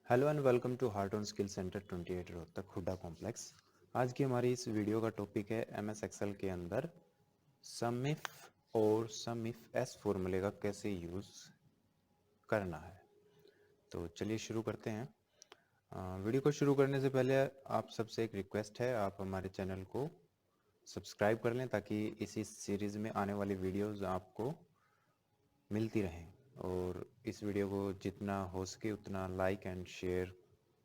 Hello and welcome to heart on skill centre 28 Rohtak HUDA complex. आज की हमारी इस वीडियो का टॉपिक है एमएस एक्सेल के अंदर सम इफ और सम इफ एस फॉर्मूले का कैसे यूज़ करना है। तो चलिए शुरू करते हैं। वीडियो को शुरू करने से पहले आप सबसे एक रिक्वेस्ट है, आप हमारे चैनल को सब्सक्राइब कर लें ताकि इसी सीरीज़ में आने वाली वीडियोज़ आपको मिलती रहें, और इस वीडियो को जितना हो सके उतना लाइक एंड शेयर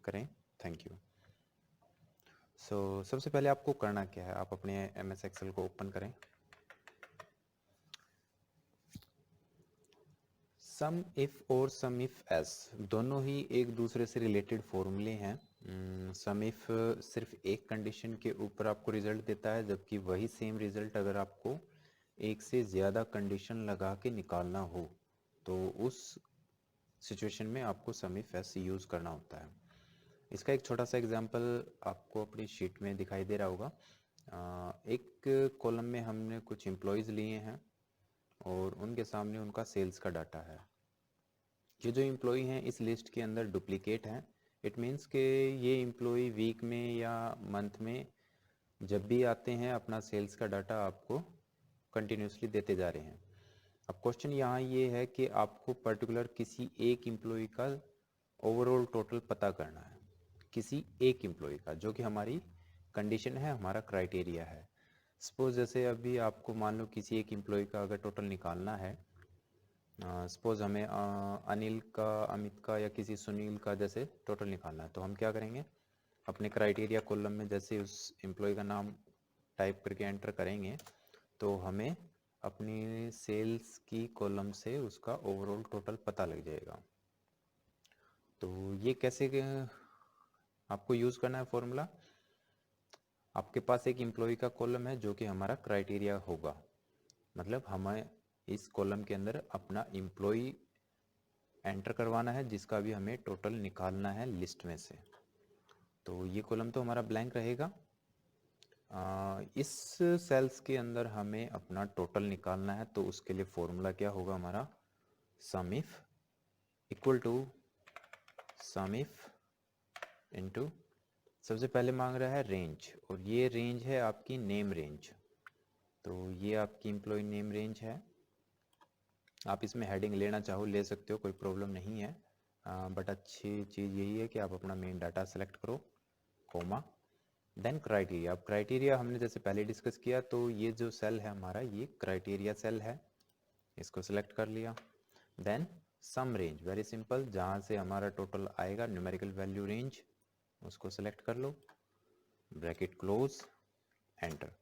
करें। Thank you. सबसे पहले आपको करना क्या है, आप अपने एमएस एक्सेल को ओपन करें। सम इफ और सम इफ एस दोनों ही एक दूसरे से रिलेटेड फॉर्मूले हैं। सम इफ सिर्फ एक कंडीशन के ऊपर आपको रिजल्ट देता है, जबकि वही सेम रिजल्ट अगर आपको एक से ज़्यादा कंडीशन लगा के निकालना हो तो उस सिचुएशन में आपको सम इफ एस यूज़ करना होता है। इसका एक छोटा सा एग्जांपल आपको अपनी शीट में दिखाई दे रहा होगा। एक कॉलम में हमने कुछ एम्प्लॉयज़ लिए हैं और उनके सामने उनका सेल्स का डाटा है। ये जो एम्प्लॉय हैं इस लिस्ट के अंदर डुप्लीकेट हैं। इट मीन्स कि ये एम्प्लॉय वीक में या मंथ में जब भी आते हैं अपना सेल्स का डाटा आपको कंटिन्यूसली देते जा रहे हैं। अब क्वेश्चन यहाँ ये है कि आपको पर्टिकुलर किसी एक एम्प्लॉय का ओवरऑल टोटल पता करना है, किसी एक एम्प्लॉय का, जो कि हमारी कंडीशन है, हमारा क्राइटेरिया है। सपोज जैसे अभी आपको मान लो किसी एक एम्प्लॉय का अगर टोटल निकालना है, सपोज हमें अनिल का, अमित का या किसी सुनील का जैसे टोटल निकालना है, तो हम क्या करेंगे, अपने क्राइटेरिया कॉलम में जैसे उस एम्प्लॉय का नाम टाइप करके एंटर करेंगे तो हमें अपनी सेल्स की कॉलम से उसका ओवरऑल टोटल पता लग जाएगा। तो ये कैसे आपको यूज़ करना है फॉर्मूला। आपके पास एक एम्प्लॉय का कॉलम है जो कि हमारा क्राइटेरिया होगा, मतलब हमें इस कॉलम के अंदर अपना एम्प्लॉय एंटर करवाना है जिसका भी हमें टोटल निकालना है लिस्ट में से। तो ये कॉलम तो हमारा ब्लैंक रहेगा। इस सेल्स के अंदर हमें अपना टोटल निकालना है, तो उसके लिए फॉर्मूला क्या होगा हमारा, sum if equal to sum if into, सबसे पहले मांग रहा है रेंज, और ये रेंज है आपकी नेम रेंज। तो ये आपकी एम्प्लॉय नेम रेंज है। आप इसमें हेडिंग लेना चाहो ले सकते हो, कोई प्रॉब्लम नहीं है, बट अच्छी चीज़ यही है कि आप अपना मेन डाटा सेलेक्ट करो, कोमा, देन क्राइटेरिया। अब क्राइटेरिया हमने जैसे पहले डिस्कस किया, तो ये जो सेल है हमारा ये क्राइटेरिया सेल है, इसको सिलेक्ट कर लिया। Then some range, very simple, जहाँ से हमारा टोटल आएगा न्यूमेरिकल वैल्यू रेंज, उसको सिलेक्ट कर लो, ब्रैकेट क्लोज, एंटर।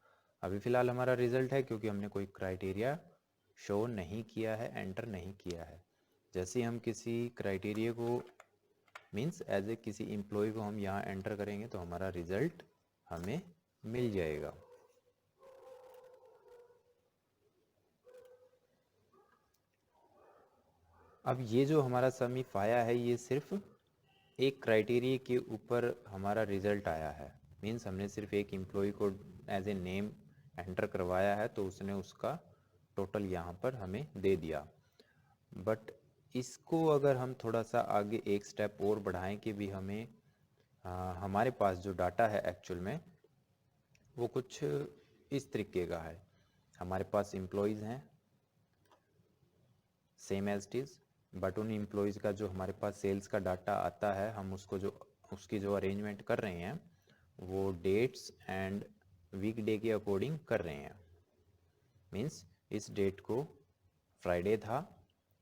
अभी फ़िलहाल हमारा रिजल्ट है क्योंकि हमने कोई क्राइटेरिया शो नहीं किया है, एंटर नहीं किया है। जैसे ही हम किसी क्राइटेरिया को मीन्स एज ए किसी एम्प्लॉय को हम यहाँ एंटर करेंगे तो हमारा रिजल्ट हमें मिल जाएगा। अब ये जो हमारा सम इफ आया है ये सिर्फ एक क्राइटेरिया के ऊपर हमारा रिजल्ट आया है, मीन्स हमने सिर्फ एक एम्प्लॉय को एज ए नेम एंटर करवाया है तो उसने उसका टोटल यहाँ पर हमें दे दिया। बट इसको अगर हम थोड़ा सा आगे एक स्टेप और बढ़ाएं कि भी हमें हमारे पास जो डाटा है एक्चुअल में वो कुछ इस तरीके का है। हमारे पास एम्प्लॉयज़ हैं same as it is, but उन एम्प्लॉयज़ का जो हमारे पास सेल्स का डाटा आता है, हम उसको जो उसकी जो अरेंजमेंट कर रहे हैं वो डेट्स एंड वीक डे के अकॉर्डिंग कर रहे हैं। मीन्स इस डेट को फ्राइडे था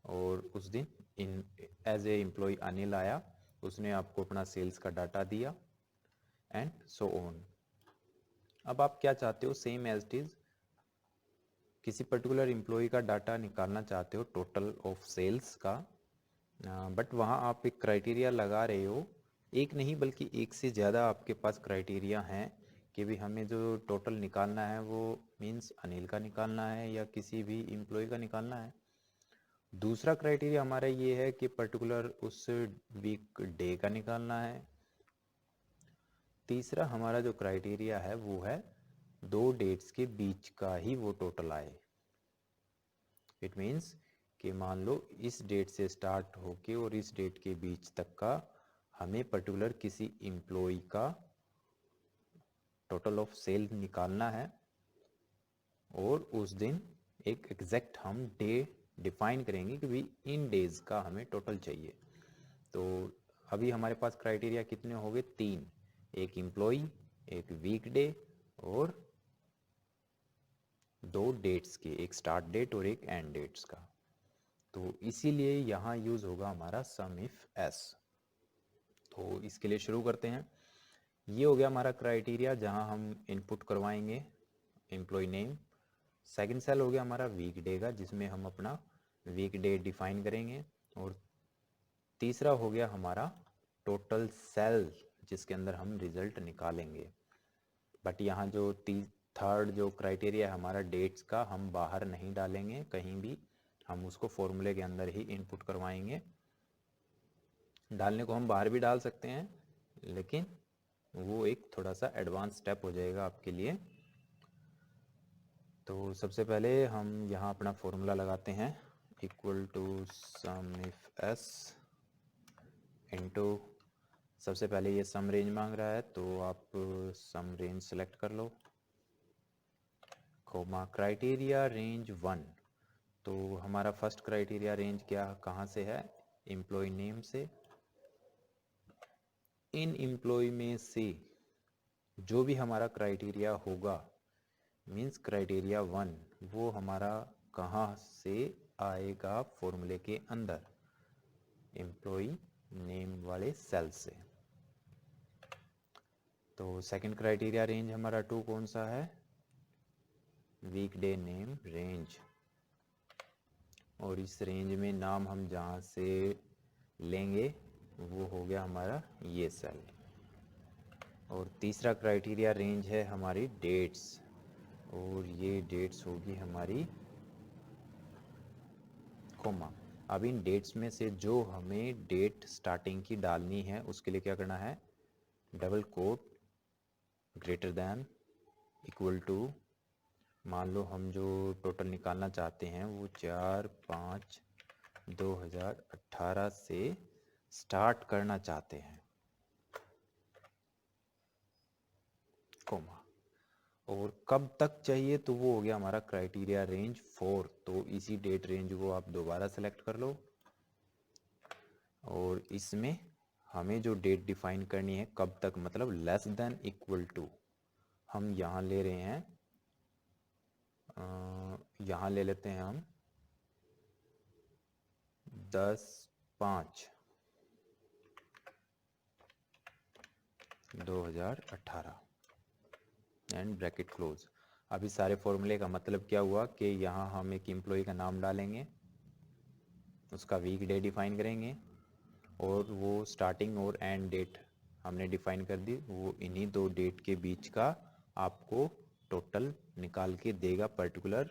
और उस दिन इन एज ए एम्प्लॉय अनिल आया, उसने आपको अपना सेल्स का डाटा दिया एंड सो ऑन। अब आप क्या चाहते हो, सेम एज इट इज़ किसी पर्टिकुलर एम्प्लॉय का डाटा निकालना चाहते हो टोटल ऑफ सेल्स का, बट वहाँ आप एक क्राइटेरिया लगा रहे हो, एक नहीं बल्कि एक से ज़्यादा आपके पास क्राइटेरिया हैं कि भी हमें जो टोटल निकालना है वो मीन्स अनिल का निकालना है या किसी भी एम्प्लॉय का निकालना है। दूसरा क्राइटेरिया हमारा ये है कि पर्टिकुलर उस वीक डे का निकालना है। तीसरा हमारा जो क्राइटेरिया है वो है दो डेट्स के बीच का ही वो टोटल आए। इट मीन्स कि मान लो इस डेट से स्टार्ट होके और इस डेट के बीच तक का हमें पर्टिकुलर किसी एम्प्लॉय का टोटल ऑफ सेल निकालना है और उस दिन एक एग्जैक्ट हम डे डिफाइन करेंगे कि भाई इन डेज का हमें टोटल चाहिए। तो अभी हमारे पास क्राइटेरिया कितने हो गए? 3, एक एम्प्लॉय, एक वीकडे और 2 डेट्स के, एक स्टार्ट डेट और एक एंड डेट्स का। तो इसीलिए यहाँ यूज होगा हमारा सम इफ एस। तो इसके लिए शुरू करते हैं। ये हो गया हमारा क्राइटेरिया जहाँ हम इनपुट करवाएंगे एम्प्लॉय नेम। सेकंड सेल हो गया हमारा वीकडे का, जिसमें हम अपना वीकडे डिफाइन करेंगे। और तीसरा हो गया हमारा टोटल सेल, जिसके अंदर हम रिजल्ट निकालेंगे। बट यहाँ जो थर्ड जो क्राइटेरिया है हमारा डेट्स का, हम बाहर नहीं डालेंगे कहीं भी, हम उसको फॉर्मूले के अंदर ही इनपुट करवाएंगे। डालने को हम बाहर भी डाल सकते हैं, लेकिन वो एक थोड़ा सा एडवांस स्टेप हो जाएगा आपके लिए। तो सबसे पहले हम यहाँ अपना फॉर्मूला लगाते हैं, equal to sum if S into, सबसे पहले ये सम रेंज मांग रहा है तो आप सम रेंज सेलेक्ट कर लो, कोमा क्राइटेरिया रेंज 1। तो हमारा फर्स्ट क्राइटेरिया रेंज क्या कहाँ से है? एम्प्लॉय नेम से। इन एम्प्लॉय में से जो भी हमारा क्राइटेरिया होगा, मींस क्राइटेरिया 1, वो हमारा कहाँ से आएगा? फॉर्मूले के अंदर, एम्प्लॉय नेम वाले सेल से। तो सेकंड क्राइटेरिया रेंज हमारा 2 कौन सा है? वीकडे नेम रेंज। और इस रेंज में नाम हम जहाँ से लेंगे वो हो गया हमारा ये सेल। और तीसरा क्राइटेरिया रेंज है हमारी डेट्स, और ये डेट्स होगी हमारी कोमा। अब इन डेट्स में से जो हमें डेट स्टार्टिंग की डालनी है, उसके लिए क्या करना है? Double quote greater than equal to, मान लो हम जो टोटल निकालना चाहते हैं वो 4/5/2018 से स्टार्ट करना चाहते हैं, कोमा। और कब तक चाहिए? तो वो हो गया हमारा क्राइटेरिया रेंज 4। तो इसी डेट रेंज को आप दोबारा सेलेक्ट कर लो, और इसमें हमें जो डेट डिफाइन करनी है कब तक, मतलब लेस देन इक्वल टू, हम यहाँ ले रहे हैं, यहाँ ले लेते हैं हम 10/5/2018 एंड ब्रैकेट क्लोज। अभी सारे फॉर्मूले का मतलब क्या हुआ कि यहाँ हम एक एम्प्लॉय का नाम डालेंगे, उसका वीक डे डिफाइन करेंगे, और वो स्टार्टिंग और एंड डेट हमने डिफाइन कर दी, वो इन्हीं 2 डेट के बीच का आपको टोटल निकाल के देगा पर्टिकुलर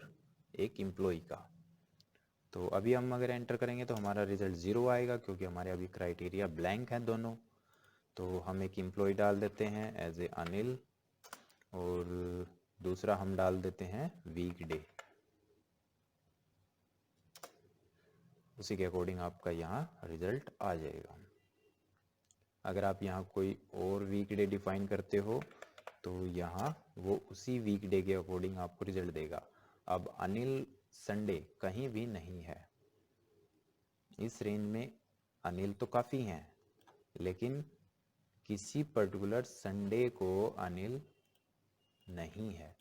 एक एम्प्लॉय का। तो अभी हम अगर एंटर करेंगे तो हमारा रिजल्ट 0 आएगा, क्योंकि हमारे अभी क्राइटेरिया ब्लैंक हैं दोनों। तो हम एक एम्प्लॉय डाल देते हैं एज ए अनिल, और दूसरा हम डाल देते हैं वीकडे। उसी के अकॉर्डिंग आपका यहाँ रिजल्ट आ जाएगा। अगर आप यहाँ कोई और वीकडे डिफाइन करते हो तो यहाँ वो उसी वीकडे के अकॉर्डिंग आपको रिजल्ट देगा। अब अनिल संडे कहीं भी नहीं है, इस रेंज में अनिल तो काफ़ी हैं, लेकिन किसी पर्टिकुलर संडे को अनिल नहीं है,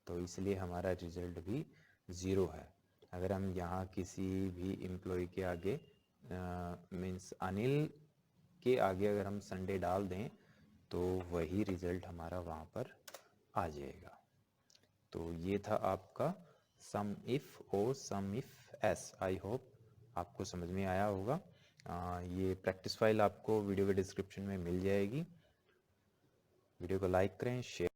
तो इसलिए हमारा रिजल्ट भी 0 है। अगर हम यहाँ किसी भी एम्प्लॉय के आगे मीन्स अनिल के आगे अगर हम संडे डाल दें तो वही रिजल्ट हमारा वहाँ पर आ जाएगा। तो ये था आपका सम इफ़ और सम इफ़ एस। आई होप आपको समझ में आया होगा। ये प्रैक्टिस फाइल आपको वीडियो के डिस्क्रिप्शन में मिल जाएगी। वीडियो को लाइक करें, शेयर